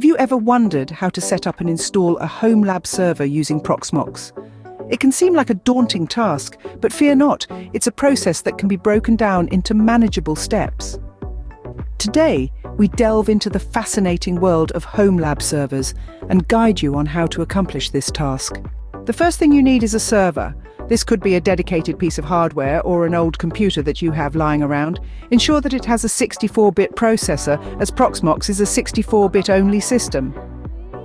Have you ever wondered how to set up and install a Homelab server using proxmox? It can seem like a daunting task, but fear not, it's a process that can be broken down into manageable steps. Today, we delve into the fascinating world of Homelab servers and guide you on how to accomplish this task. The first thing you need is a server. This could be a dedicated piece of hardware or an old computer that you have lying around. Ensure that it has a 64-bit processor, as proxmox is a 64-bit only system.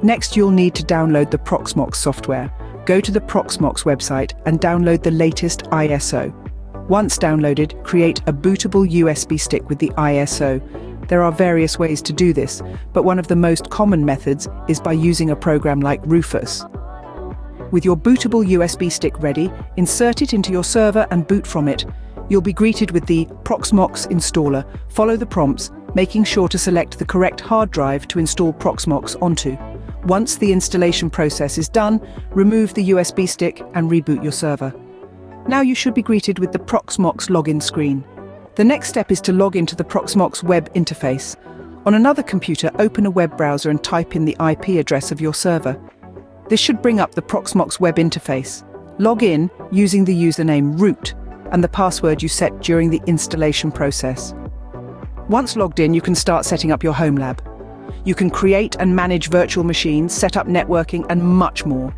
Next, you'll need to download the proxmox software. Go to the proxmox website and download the latest ISO. Once downloaded, create a bootable USB stick with the ISO. There are various ways to do this, but one of the most common methods is by using a program like Rufus. With your bootable USB stick ready, insert it into your server and boot from it. You'll be greeted with the proxmox installer. Follow the prompts, making sure to select the correct hard drive to install proxmox onto. Once the installation process is done, remove the USB stick and reboot your server. Now you should be greeted with the proxmox login screen. The next step is to log into the proxmox web interface. On another computer, open a web browser and type in the IP address of your server. This should bring up the proxmox web interface. Log in using the username root and the password you set during the installation process. Once logged in, you can start setting up your Homelab. You can create and manage virtual machines, set up networking, and much more.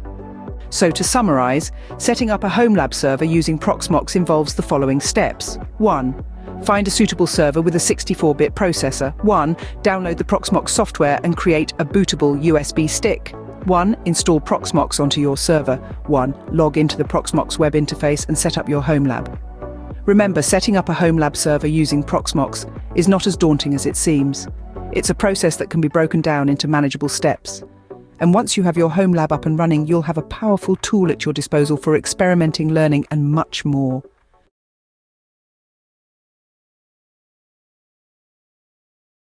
So to summarize, setting up a Homelab server using proxmox involves the following steps. 1. Find a suitable server with a 64-bit processor. 1. Download the proxmox software and create a bootable USB stick. 1. Install proxmox onto your server. 1. Log into the proxmox web interface and set up your Homelab. Remember, setting up a Homelab server using proxmox is not as daunting as it seems. It's a process that can be broken down into manageable steps. And once you have your Homelab up and running, you'll have a powerful tool at your disposal for experimenting, learning, and much more.